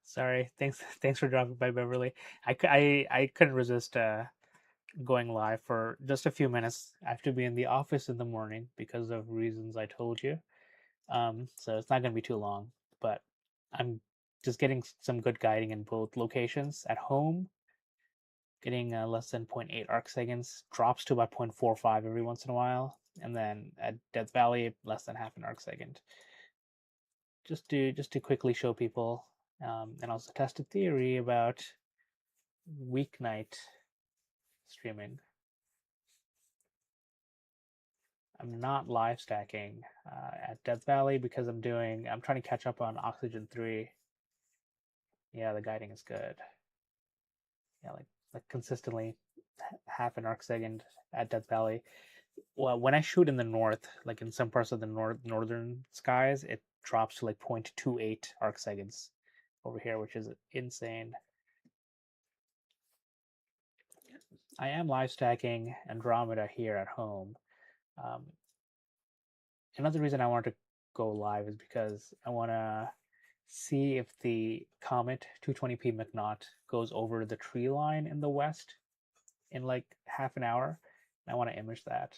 Sorry. Thanks for dropping by, Beverly. I couldn't resist going live for just a few minutes. I have to be in the office in the morning because of reasons I told you. So it's not going to be too long, but I'm just getting some good guiding in both locations. At home, getting less than zero point 0.8 arc seconds, drops to about 0.45 every once in a while, and then at Death Valley, less than half an arc second. Just to quickly show people, and also test a theory about weeknight streaming. I'm not live stacking at Death Valley because I'm trying to catch up on Oxygen 3. Yeah, the guiding is good. Yeah, like consistently half an arc second at Death Valley. Well, when I shoot in the north, like in some parts of the northern skies, it drops to like 0.28 arc seconds over here, which is insane. I am live stacking Andromeda here at home. Um, Another reason I wanted to go live is because I want to see if the Comet 220p McNaught goes over the tree line in the west in like half an hour. And I want to image that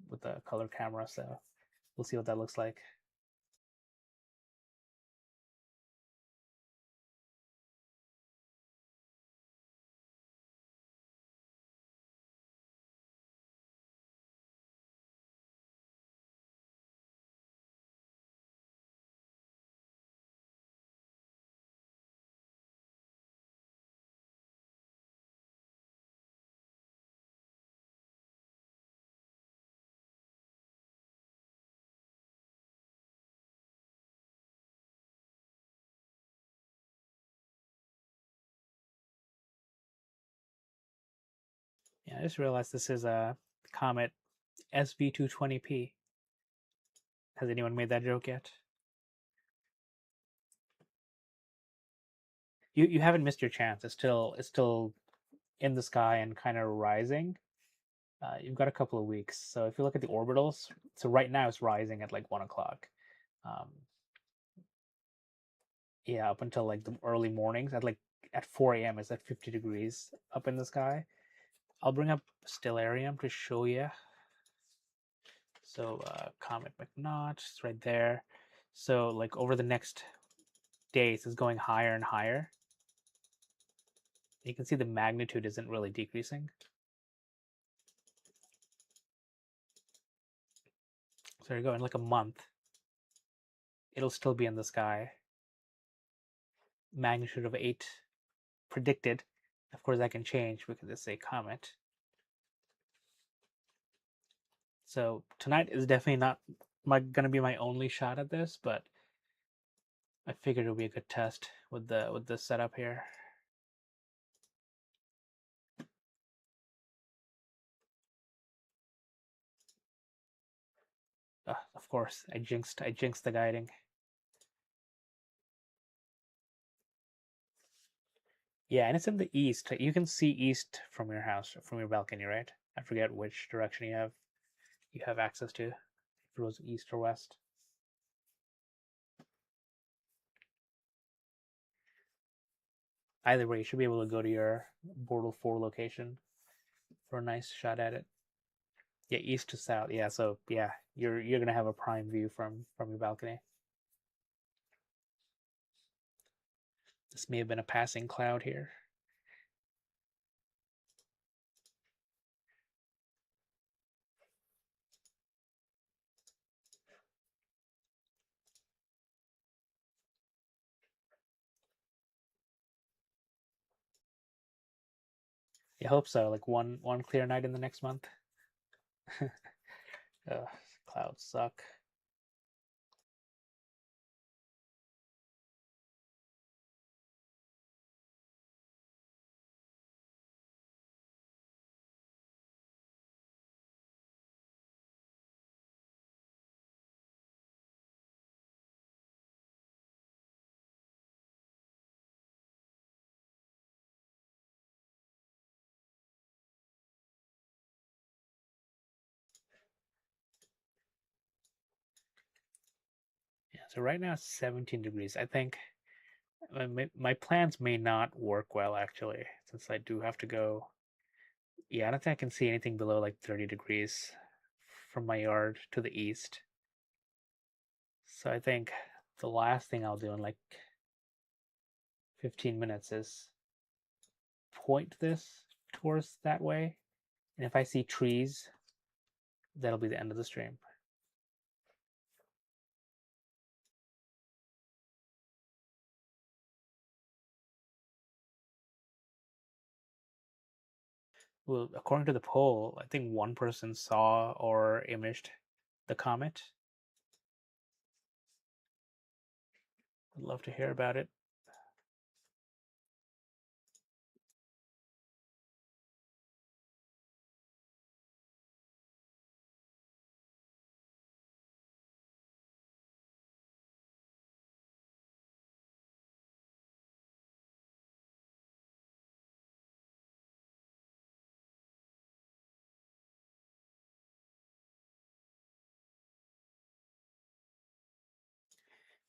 with the color camera, so we'll see what that looks like. Yeah, I just realized this is a Comet SV220p. Has anyone made that joke yet? You haven't missed your chance. It's still in the sky and kind of rising. You've got a couple of weeks. So if you look at the orbitals, so right now it's rising at like 1 o'clock. Um, yeah, up until like the early mornings at 4 a.m. it's at 50 degrees up in the sky. I'll bring up Stellarium to show you. So Comet McNaught is right there. So like over the next days, it's going higher and higher. You can see the magnitude isn't really decreasing. So there you go. In like a month, it'll still be in the sky. Magnitude of 8 predicted. Of course, that can change because it's a comet. So tonight is definitely not going to be my only shot at this, but I figured it would be a good test with the setup here. Of course, I jinxed the guiding. Yeah, and it's in the east. You can see east from your house, from your balcony, right? I forget which direction you have access to. If it was east or west. Either way, you should be able to go to your Bortle 4 location for a nice shot at it. Yeah, east to south. Yeah, so yeah, you're gonna have a prime view from your balcony. This may have been a passing cloud here. I hope so. Like one clear night in the next month. Ugh, clouds suck. Yeah, so right now it's 17 degrees. I think My plans may not work well actually, since I do have to go. Yeah, I don't think I can see anything below like 30 degrees from my yard to the east. So I think the last thing I'll do in like 15 minutes is point this towards that way. And if I see trees, that'll be the end of the stream. Well, according to the poll, I think one person saw or imaged the comet. I'd love to hear about it.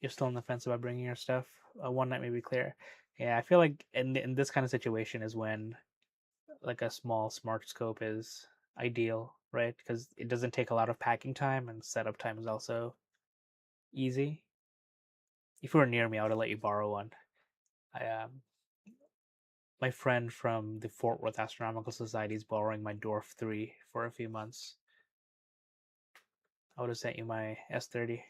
You're still on the fence about bringing your stuff. One night may be clear. Yeah, I feel like in this kind of situation is when like a small smart scope is ideal, right? Because it doesn't take a lot of packing time and setup time is also easy. If you were near me, I would have let you borrow one. I My friend from the Fort Worth Astronomical Society is borrowing my Dwarf 3 for a few months. I would have sent you my S30.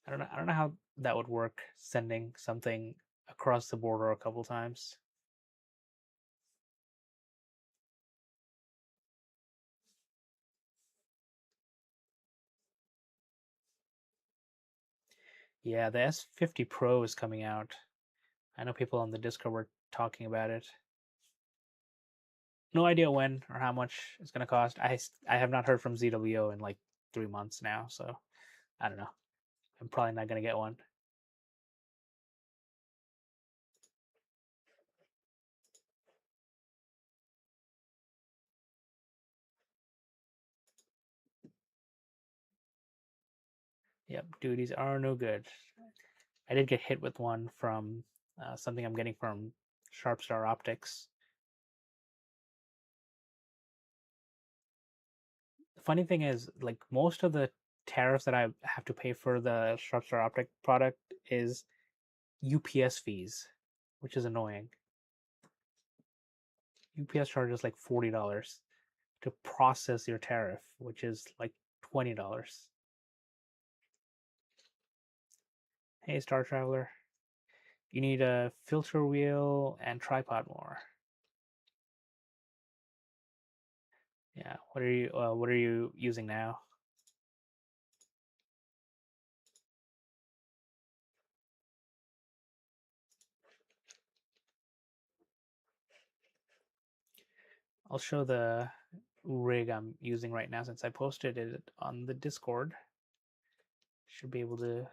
I don't know how that would work sending something across the border a couple times. Yeah, the S50 Pro is coming out. I know people on the Discord were talking about it. No idea when or how much it's going to cost. I have not heard from ZWO in like 3 months now, so I don't know. I'm probably not going to get one. Yep, duties are no good. I did get hit with one from something I'm getting from Sharpstar Optics. The funny thing is, like most of the tariffs that I have to pay for the Sharpstar Optic product is UPS fees, which is annoying. UPS charges like $40 to process your tariff, which is like $20. Hey, Star Traveler, you need a filter wheel and tripod more. Yeah, what are you using now? I'll show the rig I'm using right now since I posted it on the Discord. Should be able to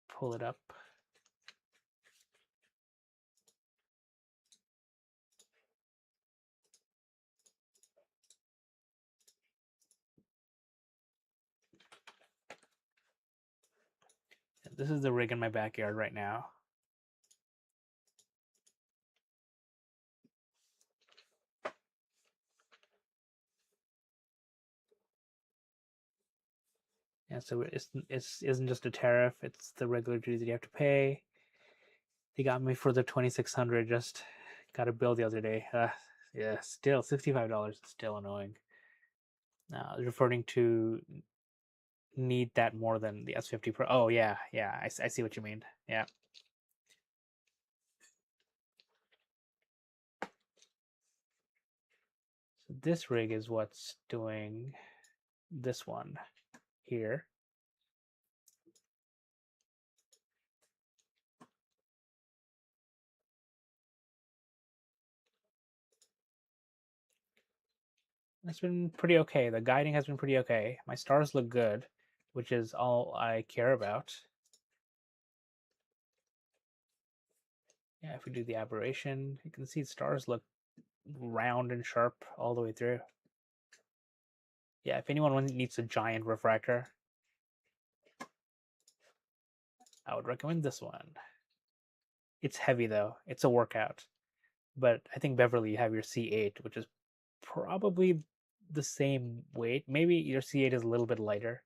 pull it up. This is the rig in my backyard right now. And so it isn't just a tariff, it's the regular duties that you have to pay. They got me for the 2600, just got a bill the other day. Yeah, still $65 is still annoying. Referring to need that more than the S50 Pro. Oh, yeah, I see what you mean. Yeah. So this rig is what's doing this one here. It's been pretty okay. The guiding has been pretty okay. My stars look good, which is all I care about. Yeah, if we do the aberration, you can see the stars look round and sharp all the way through. Yeah, if anyone needs a giant refractor, I would recommend this one. It's heavy though. It's a workout. But I think Beverly, you have your C8, which is probably the same weight. Maybe your C8 is a little bit lighter,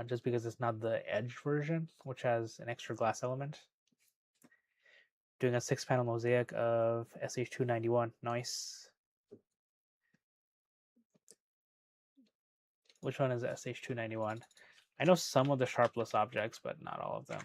just because it's not the Edge version, which has an extra glass element. Doing a 6-panel mosaic of SH291. Nice. Which one is SH291? I know some of the sharpless objects, but not all of them.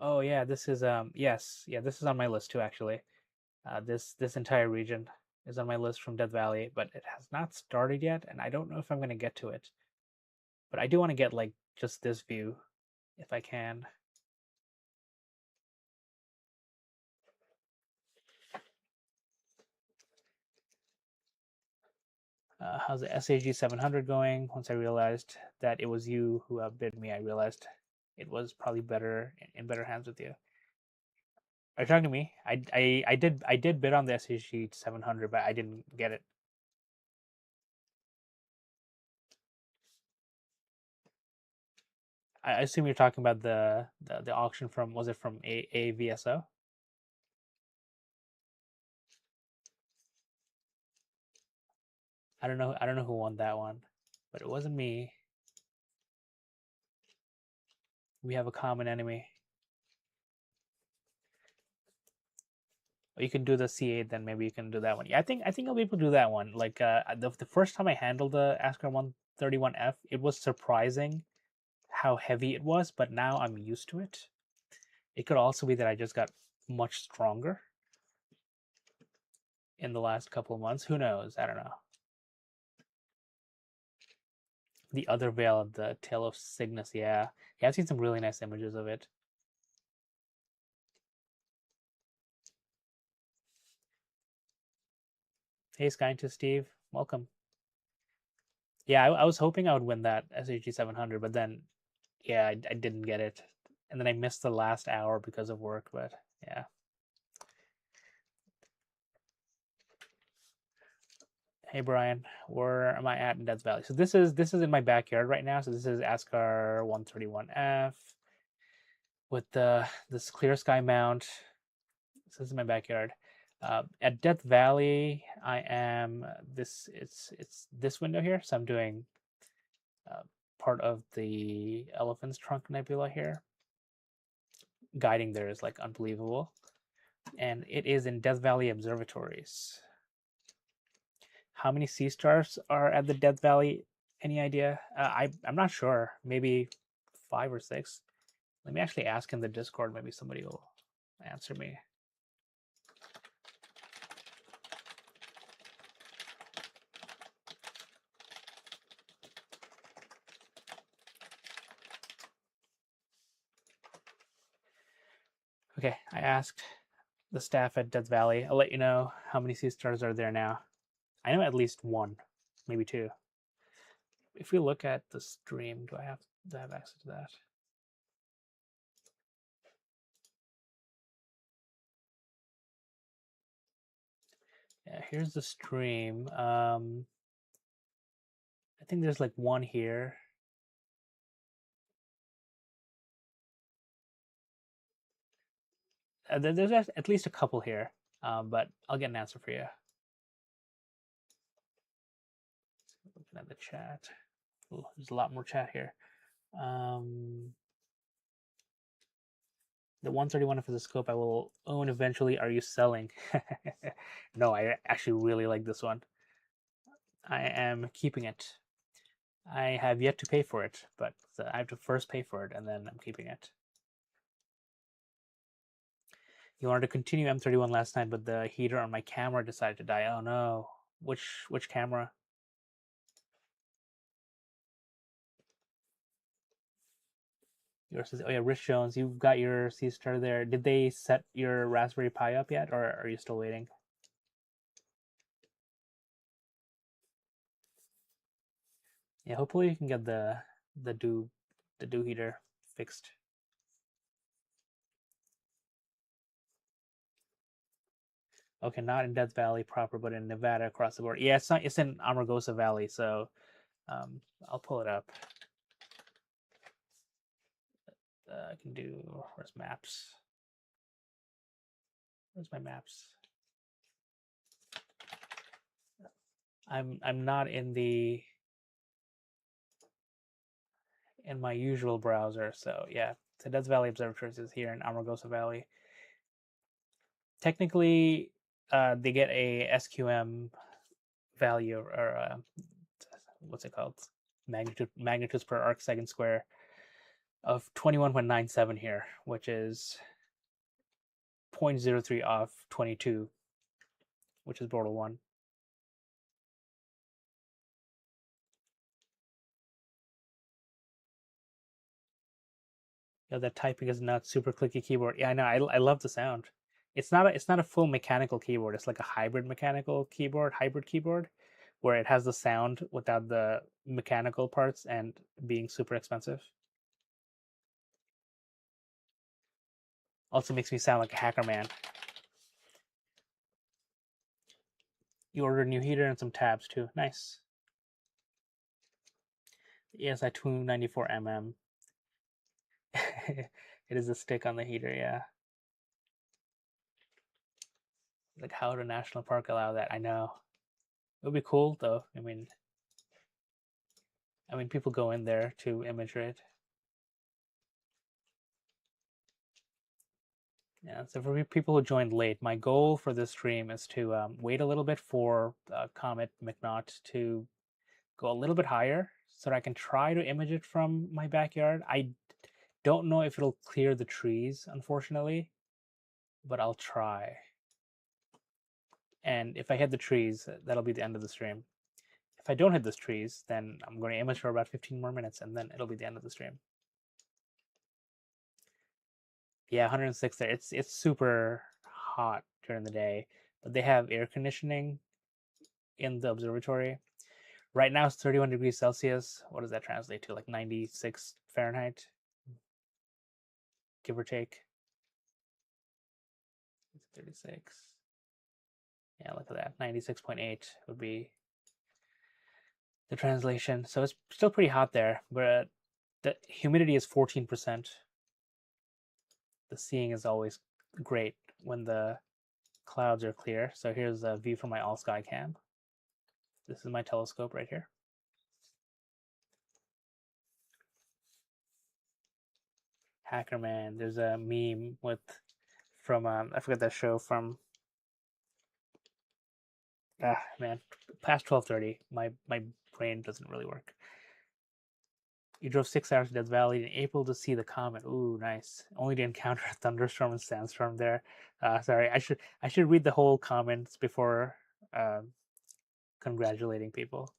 Oh yeah, this is yes, yeah, this is on my list too actually. This entire region is on my list from Death Valley, but it has not started yet, and I don't know if I'm gonna get to it. But I do want to get like just this view, if I can. How's the SAG 700 going? Once I realized that it was you who outbid me, I realized it was probably better in better hands with you. Are you talking to me? I did bid on the SAG 700, but I didn't get it. I assume you're talking about the auction from, was it from AVSO? I don't know who won that one, but it wasn't me. We have a common enemy. You can do the C8, then maybe you can do that one. Yeah, I think I'll be able to do that one. Like the first time I handled the Asker 131F, it was surprising how heavy it was, but now I'm used to it. It could also be that I just got much stronger in the last couple of months. Who knows? I don't know. The other veil of the Tale of Cygnus, yeah. Yeah, I've seen some really nice images of it. Hey, Scientist Steve, welcome. Yeah, I was hoping I would win that SHG 700, but then, yeah, I didn't get it. And then I missed the last hour because of work, but yeah. Hey Brian, where am I at in Death Valley? So this is in my backyard right now. So this is Ascar 131F with this clear sky mount. So this is my backyard. At Death Valley, I am it's this window here. So I'm doing uh, part of the Elephant's Trunk Nebula here. Guiding there is like unbelievable, and it is in Death Valley observatories. How many sea stars are at the Death Valley? Any idea? I'm not sure. Maybe 5 or 6. Let me actually ask in the Discord. Maybe somebody will answer me. Okay, I asked the staff at Death Valley. I'll let you know how many sea stars are there now. I know at least 1, maybe 2. If we look at the stream, do I have access to that? Yeah, here's the stream. I think there's like 1 here. There's at least a couple here, but I'll get an answer for you. Looking at the chat. Ooh, there's a lot more chat here. The 131 for the scope I will own eventually. Are you selling? No, I actually really like this one. I am keeping it. I have yet to pay for it, but I have to first pay for it and then I'm keeping it. You wanted to continue M31 last night, but the heater on my camera decided to die. Oh no. Which camera? Yours is, oh yeah, Rich Jones, you've got your C star there. Did they set your Raspberry Pi up yet, or are you still waiting? Yeah, hopefully you can get the dew heater fixed. Okay, not in Death Valley proper, but in Nevada across the border. Yeah, it's not. It's in Amargosa Valley, so I'll pull it up. I can do. Where's maps? Where's my maps? I'm not in my usual browser, so yeah. So Death Valley Observatory is here in Amargosa Valley. Technically, they get a SQM value or what's it called? Magnitudes per arc second square of 21.97 here, which is 0.03 off 22, which is Bortle 1. Yeah, that typing is not super clicky keyboard. Yeah, I know. I love the sound. It's not a full mechanical keyboard. It's like a hybrid mechanical keyboard, hybrid keyboard, where it has the sound without the mechanical parts and being super expensive. Also makes me sound like a hacker man. You ordered a new heater and some tabs too. Nice. ESI 294 mm. It is a stick on the heater, yeah. Like, how would a national park allow that? I know. It would be cool though. I mean, people go in there to image it. Yeah. So for people who joined late, my goal for this stream is to wait a little bit for Comet McNaught to go a little bit higher, so that I can try to image it from my backyard. I don't know if it'll clear the trees, unfortunately, but I'll try. And if I hit the trees, that'll be the end of the stream. If I don't hit those trees, then I'm going to image for about 15 more minutes, and then it'll be the end of the stream. Yeah, 106 there. It's super hot during the day, but they have air conditioning in the observatory. Right now it's 31 degrees Celsius. What does that translate to? Like 96 Fahrenheit, give or take. 36. Yeah, look at that. 96.8 would be the translation. So it's still pretty hot there, but the humidity is 14%. The seeing is always great when the clouds are clear. So here's a view from my all sky cam. This is my telescope right here. Hackerman. There's a meme from I forget that show from man, past 12:30. My brain doesn't really work. You drove 6 hours to Death Valley in April to see the comet. Ooh, nice. Only to encounter a thunderstorm and sandstorm there. Sorry, I should read the whole comments before uh, congratulating people.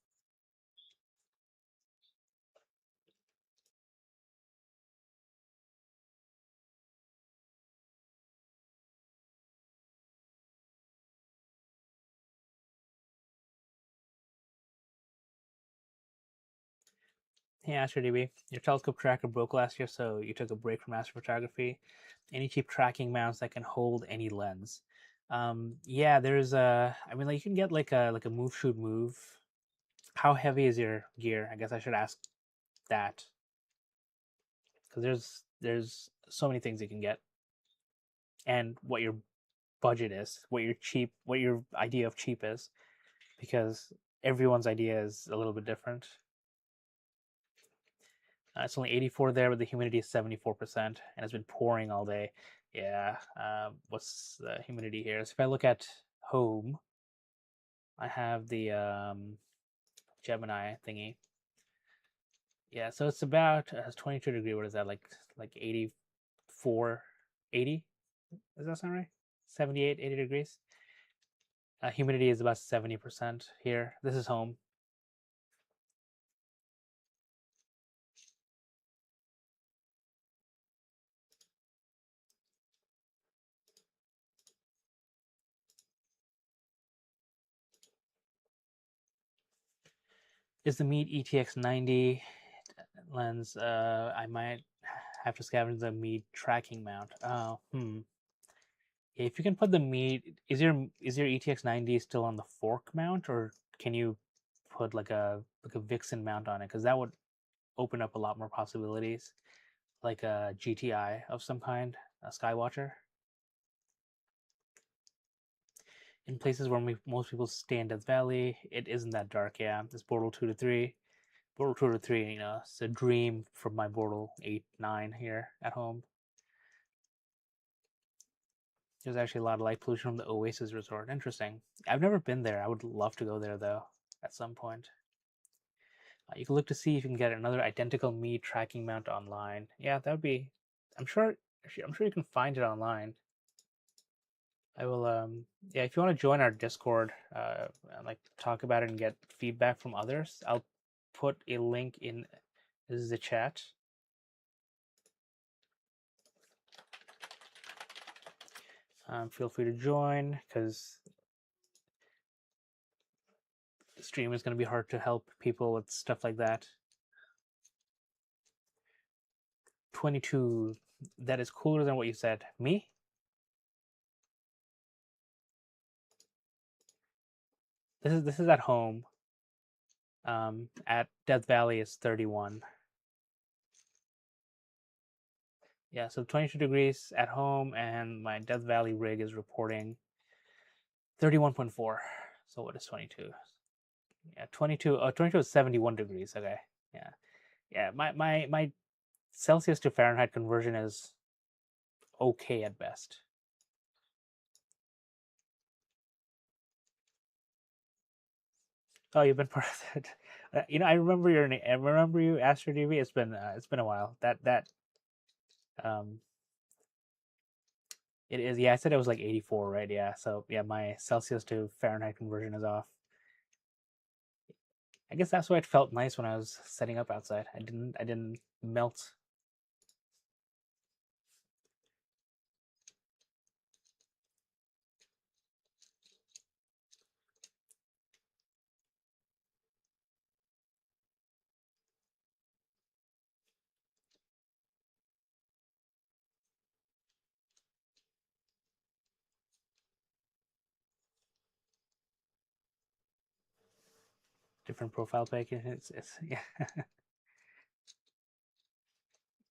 Hey AstroDB, your telescope tracker broke last year, so you took a break from astrophotography. Any cheap tracking mounts that can hold any lens? Yeah, there's a. I mean, like you can get like a move shoot move. How heavy is your gear? I guess I should ask that because there's so many things you can get, and what your budget is, what your idea of cheap is, because everyone's idea is a little bit different. It's only 84 there, but the humidity is 74%, and it's been pouring all day. Yeah. What's the humidity here? So if I look at home, I have the Gemini thingy. Yeah, so it's about 22 degree. What is that? Like 84, 80? Does that sound right? 78, 80 degrees. Humidity is about 70% here. This is home. Is the Meade ETX90 lens? I might have to scavenge the Meade tracking mount. Oh, Yeah, if you can put the meat, is your ETX 90 still on the fork mount, or can you put like a Vixen mount on it? Because that would open up a lot more possibilities, like a GTI of some kind, a Skywatcher. In places where most people stay in Death Valley, it isn't that dark. Yeah, it's Portal 2 to 3. Portal 2 to 3, it's a dream from my Portal 8, 9 here at home. There's actually a lot of light pollution from the Oasis Resort. Interesting. I've never been there. I would love to go there though at some point. You can look to see if you can get another identical me tracking mount online. Yeah, that would be. I'm sure. I'm sure you can find it online. I will. Yeah, if you want to join our Discord, and like talk about it and get feedback from others, I'll put a link in. This is the chat. Feel free to join because the stream is going to be hard to help people with stuff like that. 22. That is cooler than what you said. Me? This is at home. At Death Valley is 31. Yeah, so 22 degrees at home, and my Death Valley rig is reporting 31.4. So what is 22? Yeah, 22. Oh, 22 is 71 degrees. Okay. Yeah. Yeah. My Celsius to Fahrenheit conversion is okay at best. Oh, you've been part of that. I remember your name. I remember you, Astro DB. It's been a while. That um it is. Yeah, I said it was like 84, right? Yeah. So yeah, my Celsius to Fahrenheit conversion is off. I guess that's why it felt nice when I was setting up outside. I didn't melt. Different profile pic. It's yeah.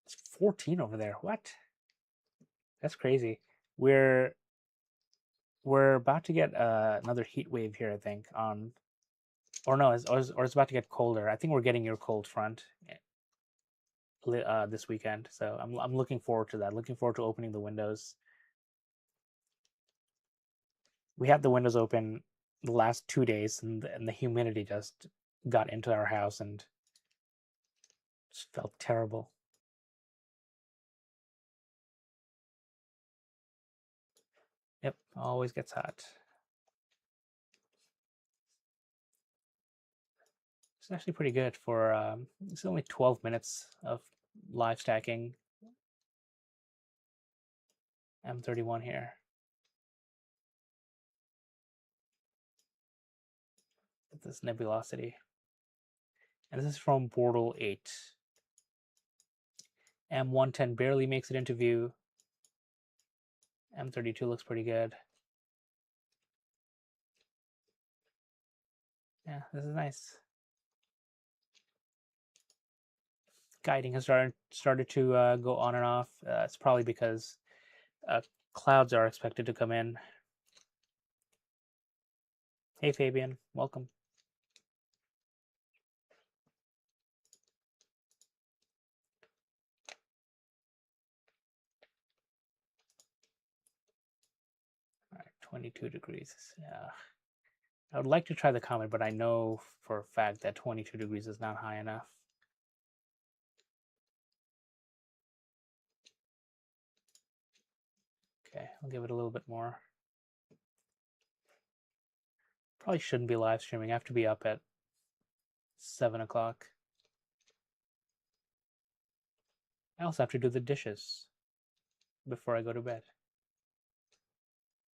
It's 14 over there. What? That's crazy. We're we're about to get another heat wave here, I think. On or no, or it's about to get colder. I think we're getting your cold front this weekend. So I'm looking forward to that. Looking forward to opening the windows. We had the windows open the last 2 days, and the humidity just got into our house and just felt terrible. Yep, always gets hot. It's actually pretty good for. It's only 12 minutes of live stacking. M31 here. At this nebulosity, and this is from Portal 8. M110 barely makes it into view. M32 looks pretty good. Yeah, this is nice. Guiding has started to go on and off. It's probably because clouds are expected to come in. Hey Fabian, welcome. All right, 22 degrees. Yeah. I would like to try the Comet, but I know for a fact that 22 degrees is not high enough. Okay, I'll give it a little bit more. Probably shouldn't be live streaming. I have to be up at 7 o'clock. I also have to do the dishes before I go to bed.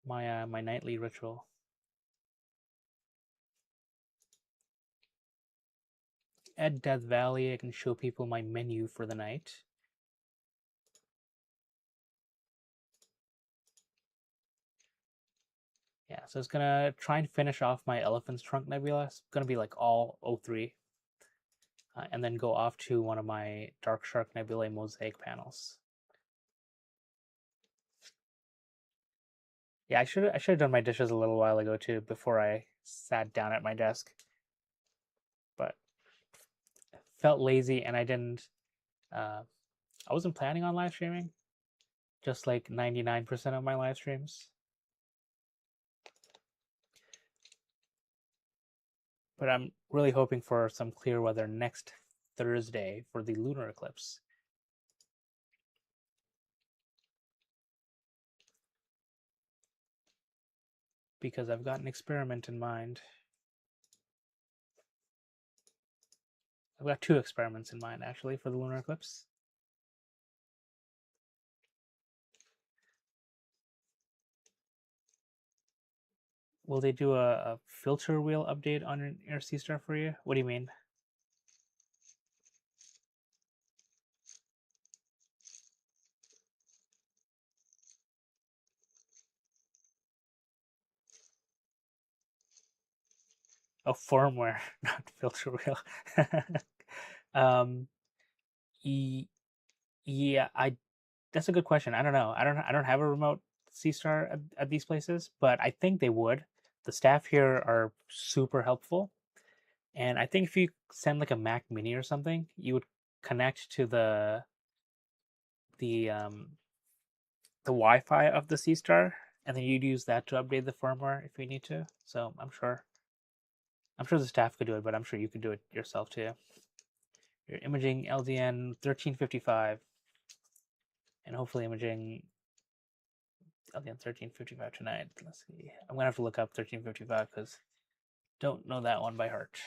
My nightly ritual. At Death Valley, I can show people my menu for the night. Yeah, so it's gonna try and finish off my Elephant's Trunk Nebula. It's gonna be like all O3, and then go off to one of my Dark Shark Nebulae mosaic panels. Yeah, I should have done my dishes a little while ago too, before I sat down at my desk. But felt lazy, and I didn't. Uh, I wasn't planning on live streaming, just like 99% of my live streams. But I'm really hoping for some clear weather next Thursday for the lunar eclipse. Because I've got an experiment in mind. I've got two experiments in mind, actually, for the lunar eclipse. Will they do a filter wheel update on your C star for you? What do you mean? Oh, firmware, not filter wheel. um, yeah, that's a good question. I don't know. I don't have a remote C star at these places, but I think they would. The staff here are super helpful, and I think if you send like a Mac Mini or something, you would connect to the the Wi-Fi of the C star, and then you'd use that to update the firmware if you need to. So I'm sure the staff could do it, but I'm sure you could do it yourself too. You're imaging LDN 1355, and hopefully imaging LDN 1355 tonight. Let's see. I'm gonna have to look up 1355 because don't know that one by heart.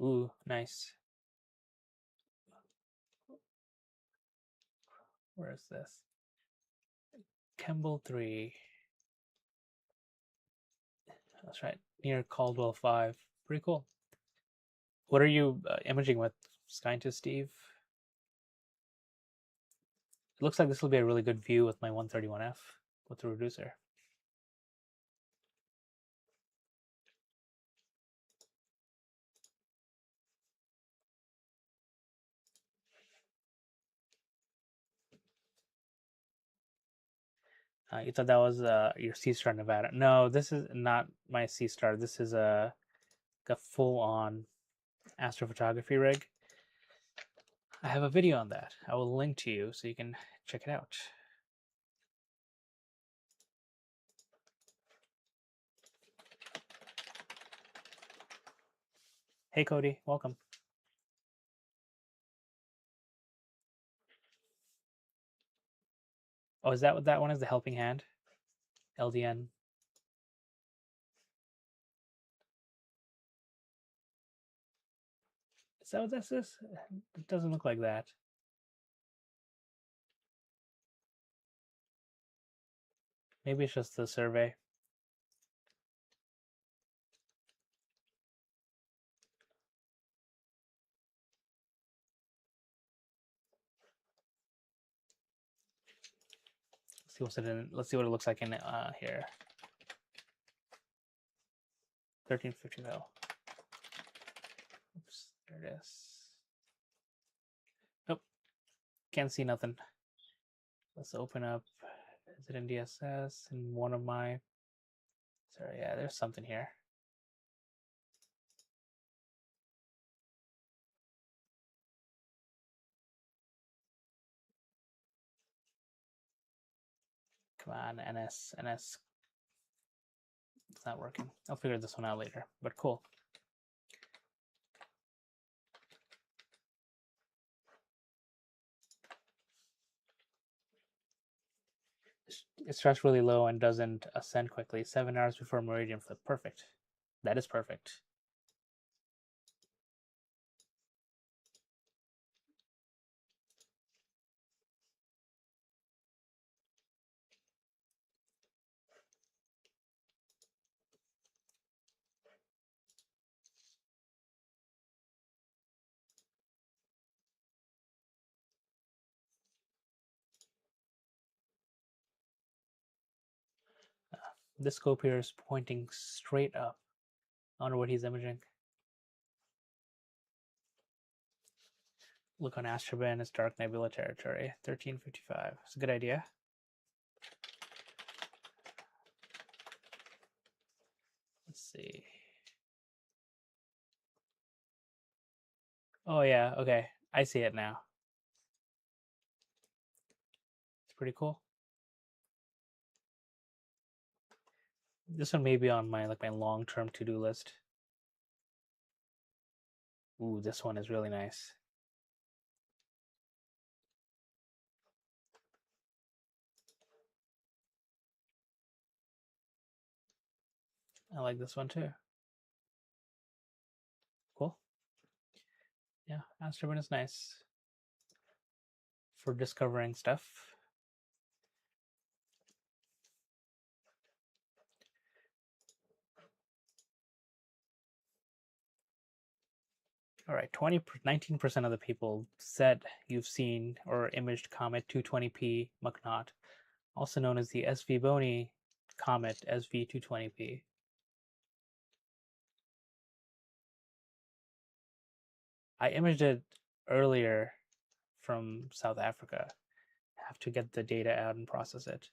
Ooh, nice. Where is this? Kemble 3. That's right. Near Caldwell 5. Pretty cool. What are you imaging with, Scientist Steve? It looks like this will be a really good view with my 131F with the reducer. You thought that was your C star Nevada? No, this is not my C star. This is a full-on astrophotography rig. I have a video on that. I will link to you so you can check it out. Hey Cody, welcome. Oh, is that what that one is? The helping hand? LDN. Is that what this is? It doesn't look like that. Maybe it's just the survey. Let's see what's it in. Let's see what it looks like in here. 1350 though. Oops, there it is. Nope, can't see nothing. Let's open up. Is it in DSS? In one of my. Sorry, yeah, there's something here. Come on, NS. It's not working. I'll figure this one out later, but cool. It starts really low and doesn't ascend quickly. 7 hours before meridian flip. Perfect. That is perfect. This scope here is pointing straight up. I wonder what he's imaging. Look on Astrobin, it's dark nebula territory. 1355. It's a good idea. Let's see. Oh yeah, okay. I see it now. It's pretty cool. This one may be on my my long-term to-do list. Ooh, this one is really nice. I like this one too. Cool. Yeah, Astrobin is nice for discovering stuff. All right, 19% of the people said you've seen or imaged Comet 220p McNaught, also known as the SV Boni Comet SV 220p. I imaged it earlier from South Africa. I have to get the data out and process it.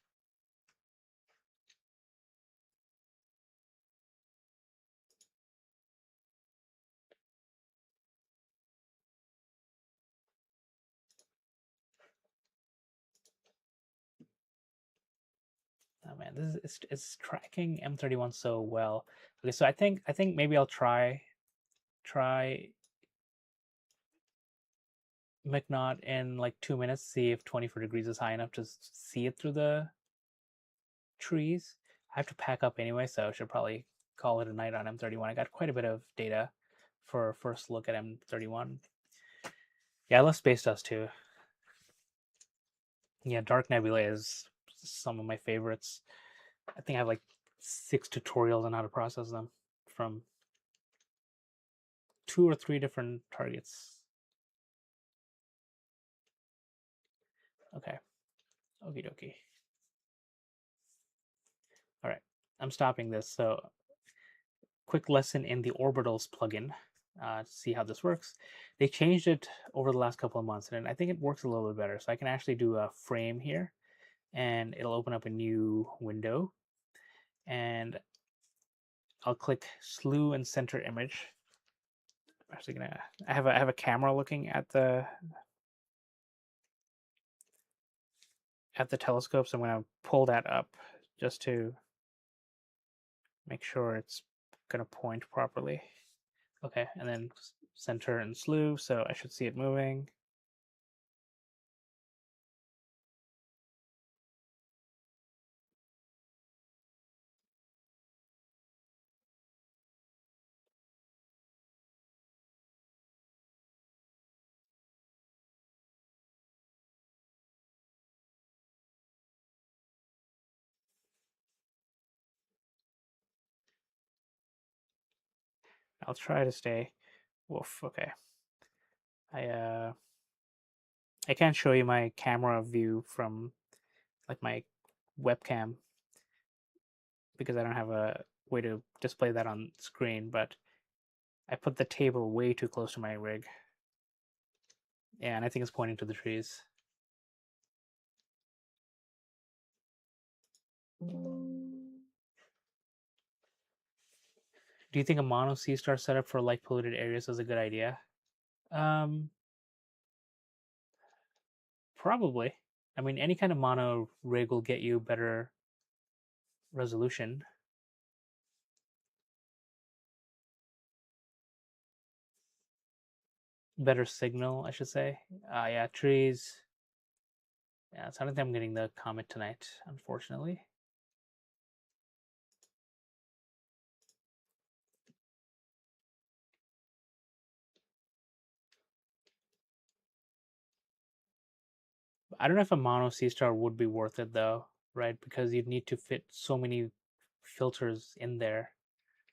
Oh man, this is it's tracking M31 so well. Okay, so I think maybe I'll try McNaught in like 2 minutes, see if 24 degrees is high enough to see it through the trees. I have to pack up anyway, so I should probably call it a night on M31. I got quite a bit of data for a first look at M31. Yeah, I love space dust too. Yeah, dark nebulae is some of my favorites. I think I have like 6 tutorials on how to process them from 2 or 3 different targets. Okay, okie dokie. All right, I'm stopping this. So, quick lesson in the orbitals plugin to see how this works. They changed it over the last couple of months, and I think it works a little bit better. So I can actually do a frame here, and it'll open up a new window, and I'll click slew and center image. I'm actually gonna. I have a camera looking at the telescope, so I'm gonna pull that up just to make sure it's gonna point properly. Okay, and then center and slew, so I should see it moving. I'll try to stay. Woof. Okay. I can't show you my camera view from like my webcam because I don't have a way to display that on screen, but I put the table way too close to my rig. Yeah, and I think it's pointing to the trees. Do you think a mono C star setup for light polluted areas is a good idea? Um, Probably. I mean, any kind of mono rig will get you better resolution. Better signal, I should say. Yeah, trees. Yeah, so I don't think I'm getting the Comet tonight, unfortunately. I don't know if a mono C star would be worth it though, right? Because you'd need to fit so many filters in there.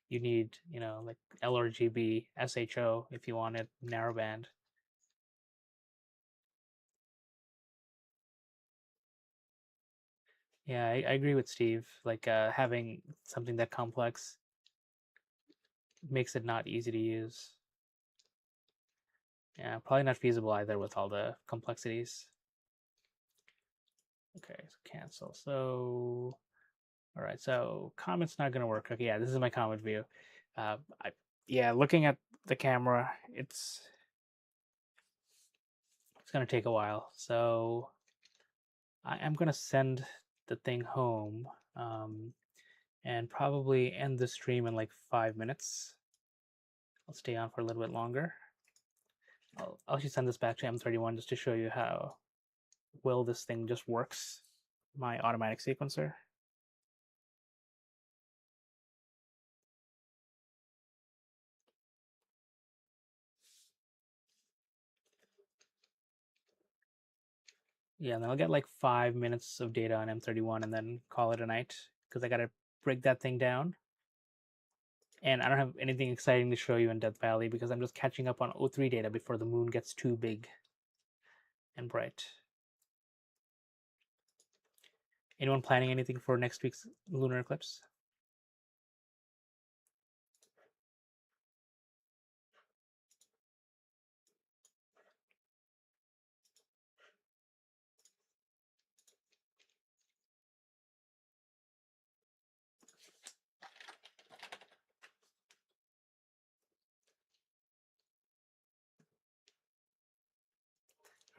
You need, like LRGB, SHO if you wanted narrowband. Yeah, I agree with Steve. Like having something that complex makes it not easy to use. Yeah, probably not feasible either with all the complexities. Okay, so cancel. So, all right, so Comet's not gonna work. Okay, yeah, this is my Comet view. Uh, I, yeah, looking at the camera, it's gonna take a while. So I am gonna send the thing home, and probably end the stream in like 5 minutes. I'll stay on for a little bit longer. I'll actually send this back to M31 just to show you how well this thing just works. My automatic sequencer. Yeah, and then I'll get like 5 minutes of data on M31 and then call it a night because I gotta break that thing down. And I don't have anything exciting to show you in Death Valley because I'm just catching up on O3 data before the moon gets too big and bright. Anyone planning anything for next week's lunar eclipse?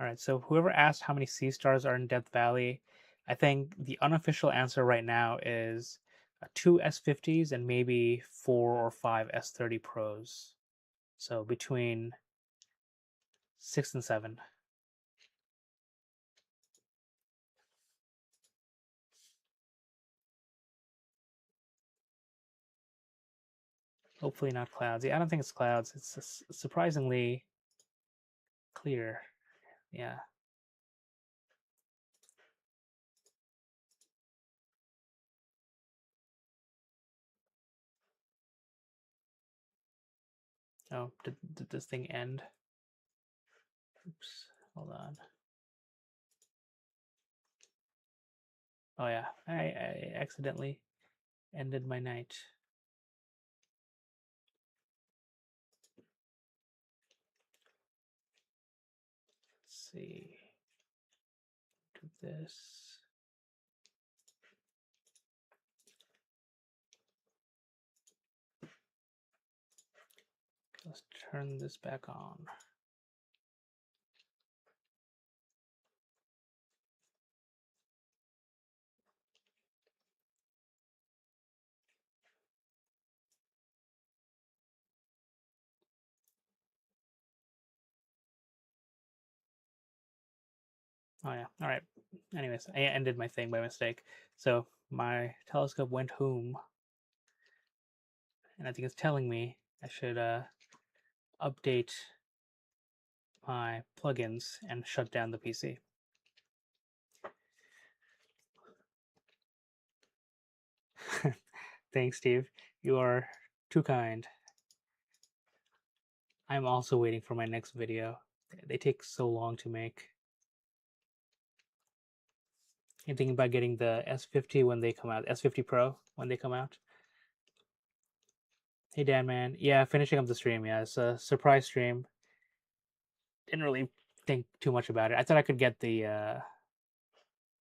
All right, so whoever asked how many sea stars are in Death Valley, I think the unofficial answer right now is two S50s and maybe 4 or 5 S30 Pros. So between 6 and 7. Hopefully not clouds. Yeah, I don't think it's clouds. It's surprisingly clear. Yeah. Oh, did this thing end? Oops. Hold on. Oh yeah, I accidentally ended my night. Let's see. Do this. Let's turn this back on. Oh yeah. All right. Anyways, I ended my thing by mistake. So my telescope went home, and I think it's telling me I should update my plugins and shut down the PC. Thanks, Steve. You are too kind. I'm also waiting for my next video. They take so long to make. You thinking about getting the S50 when they come out, S50 Pro when they come out? Hey Dan, man. Yeah, finishing up the stream. Yeah, it's a surprise stream. Didn't really think too much about it. I thought I could get the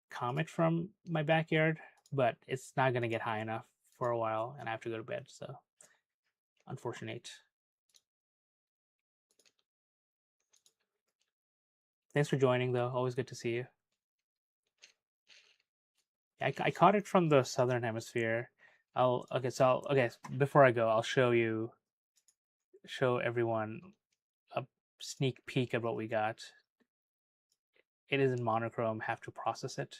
Comet from my backyard, but it's not gonna get high enough for a while, and I have to go to bed. So unfortunate. Thanks for joining, though. Always good to see you. I caught it from the southern hemisphere. Okay. Before I go, I'll show everyone a sneak peek at what we got. It is in monochrome. Have to process it.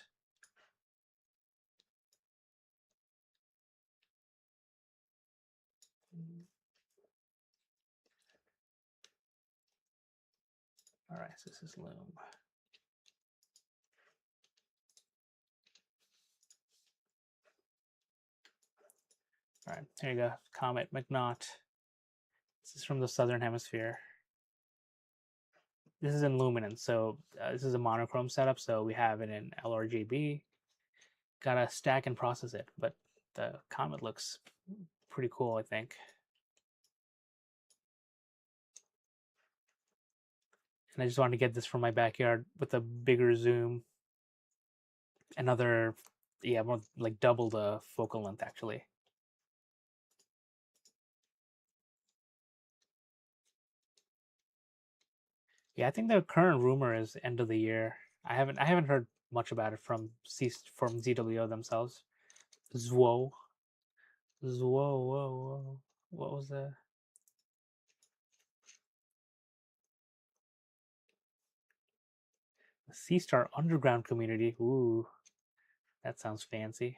All right, so this is Loom. All right, here you go. Comet McNaught. This is from the southern hemisphere. This is in luminance, so this is a monochrome setup. So we have it in LRGB, gotta stack and process it. But the comet looks pretty cool, I think. And I just wanted to get this from my backyard with a bigger zoom. Another, yeah, more like double the focal length actually. Yeah, I think the current rumor is end of the year. I haven't heard much about it from ZWO themselves. Zwo, Zwo, whoa, whoa. What was the Sea Star Underground Community? Ooh, that sounds fancy.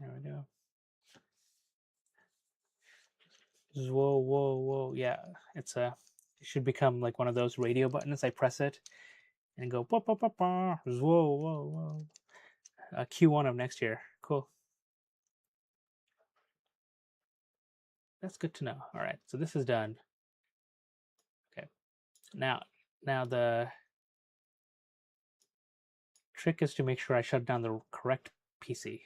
There we go. Whoa, whoa, whoa. Yeah, it's a. It should become like one of those radio buttons. I press it and go pa pa pa pa. Whoa, whoa, whoa. Q1 of next year. Cool. That's good to know. All right, so this is done. Okay, now the trick is to make sure I shut down the correct PC.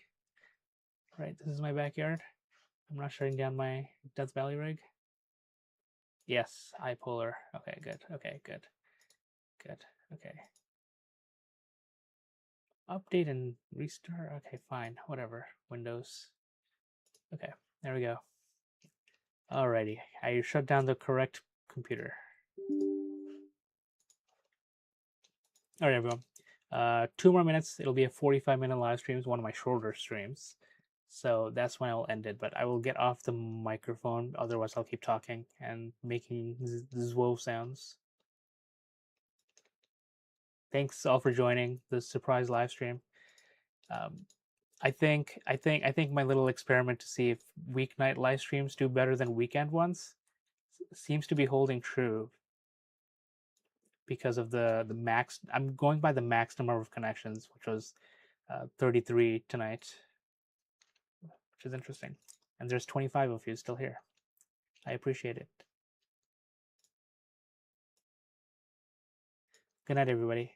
Right, this is my backyard. I'm not shutting down my Death Valley rig. Yes, iPolar. Okay, good. Okay, good. Good. Okay. Update and restart. Okay, fine. Whatever. Windows. Okay, there we go. Alrighty, I shut down the correct computer. All right, everyone. 2 more minutes. It'll be a 45-minute live stream. It's one of my shorter streams. So that's when I'll end it. But I will get off the microphone. Otherwise, I'll keep talking and making ZWO sounds. Thanks all for joining the surprise live stream. I think my little experiment to see if weeknight live streams do better than weekend ones seems to be holding true because of the max. I'm going by the max number of connections, which was 33 tonight, which is interesting. And there's 25 of you still here. I appreciate it. Good night, everybody.